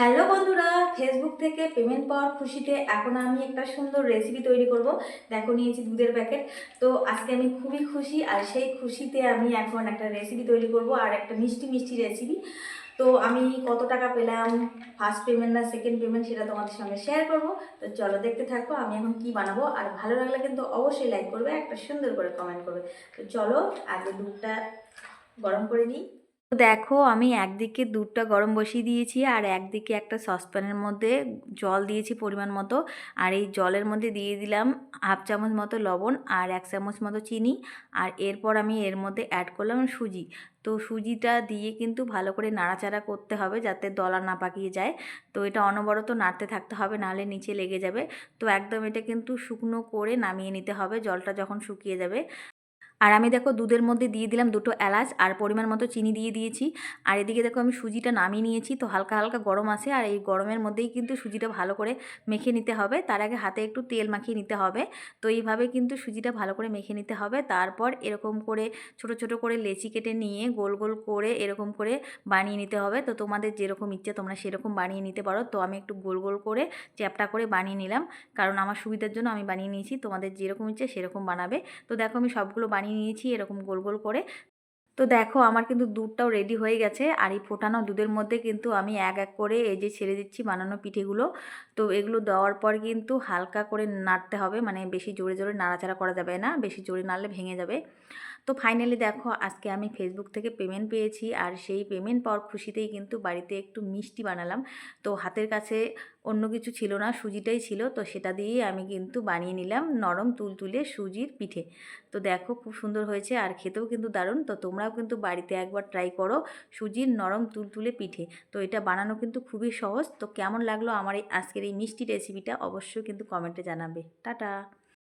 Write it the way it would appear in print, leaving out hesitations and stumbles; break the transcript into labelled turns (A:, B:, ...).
A: Hello বন্ধুরা, Facebook থেকে payment পাওয়ার খুশিতে এখন আমি একটা সুন্দর রেসিপি তৈরি করব। দেখো নিয়েছি দুধের প্যাকেট। তো আজকে আমি খুবই খুশি, আর সেই খুশিতে আমি এখন একটা রেসিপি তৈরি করব, আর একটা মিষ্টি মিষ্টি রেসিপি। তো আমি কত টাকা পেলাম, ফার্স্ট পেমেন্ট না সেকেন্ড পেমেন্ট, সেটা তোমাদের সঙ্গে শেয়ার করব। তো চলো দেখতে থাকো আমি এখন কি বানাবো। আর ভালো লাগলে কিন্তু অবশ্যই লাইক করবে, একটা সুন্দর করে কমেন্ট করবে। তো চলো আগে দুধটা গরম করে নিই। তো দেখো আমি একদিকে দুধটা গরম বসিয়ে দিয়েছি, আর একদিকে একটা সসপ্যানের মধ্যে জল দিয়েছি পরিমাণ মতো। আর এই জলের মধ্যে দিয়ে দিলাম হাফ চামচ মতো লবণ আর 1 চামচ মতো চিনি। আর এরপর আমি এর মধ্যে অ্যাড করলাম সুজি। তো সুজিটা দিয়ে কিন্তু ভালো করে নাড়াচাড়া করতে হবে যাতে দলা না পাকিয়ে যায়। তো এটা অনবরত নাড়তে থাকতে হবে, নাহলে নিচে লেগে যাবে। তো একদম এটা কিন্তু শুকনো করে নামিয়ে নিতে হবে জলটা যখন শুকিয়ে যাবে। আর আমি দেখো দুধের মধ্যে দিয়ে দিলাম 2টো এলাচ আর পরিমাণ মতো চিনি দিয়ে দিয়েছি। আর এদিকে দেখো আমি সুজিটা নামিয়ে নিয়েছি। তো হালকা হালকা গরম আছে, আর এই গরমের মধ্যেই কিন্তু সুজিটা ভালো করে মেখে নিতে হবে। তার আগে হাতে একটু তেল মাখিয়ে নিতে হবে। তো এইভাবে কিন্তু সুজিটা ভালো করে মেখে নিতে হবে। তারপর এরকম করে ছোট ছোট করে লেচি কেটে নিয়ে গোল গোল করে এরকম করে বানিয়ে নিতে হবে। তো তোমাদের যেরকম ইচ্ছে তোমরা সেরকম বানিয়ে নিতে পারো। তো আমি একটু গোল গোল করে চ্যাপটা করে বানিয়ে নিলাম, কারণ আমার সুবিধার জন্য আমি বানিয়ে নিয়েছি। তোমাদের যেরকম ইচ্ছে সেরকম বানাবে। তো দেখো আমি সবগুলো বানিয়ে নিয়েছি এরকম গোল গোল করে। তো দেখো আমার কিন্তু দুধটাও রেডি হয়ে গেছে, আর এই ফোটানো দুধের মধ্যে কিন্তু আমি এক এক করে এই যে ছেড়ে দিচ্ছি বানানো পিঠেগুলো। তো এগুলো দেওয়ার পর কিন্তু হালকা করে নাড়তে হবে, মানে বেশি জোরে জোরে নাড়াচাড়া করা যাবে না, বেশি জোরে নাড়লে ভেঙে যাবে। তো ফাইনালি দেখো আজকে আমি ফেসবুক থেকে পেমেন্ট পেয়েছি, আর সেই পেমেন্ট পাওয়ার খুশিতেই কিন্তু বাড়িতে একটু মিষ্টি বানালাম। তো হাতের কাছে অন্য কিছু ছিল না, সুজিটাই ছিল। তো সেটা দিয়েই আমি কিন্তু বানিয়ে নিলাম নরম তুলতুলে সুজির পিঠে। তো দেখো খুব সুন্দর হয়েছে, আর খেতেও কিন্তু দারুণ। তো তোমরাও কিন্তু বাড়িতে একবার ট্রাই করো সুজির নরম তুলতুলে পিঠে। তো এটা বানানো কিন্তু খুবই সহজ। তো কেমন লাগলো আমার এই আজকের এই মিষ্টি রেসিপিটা অবশ্যই কিন্তু কমেন্টে জানাবে। টাটা।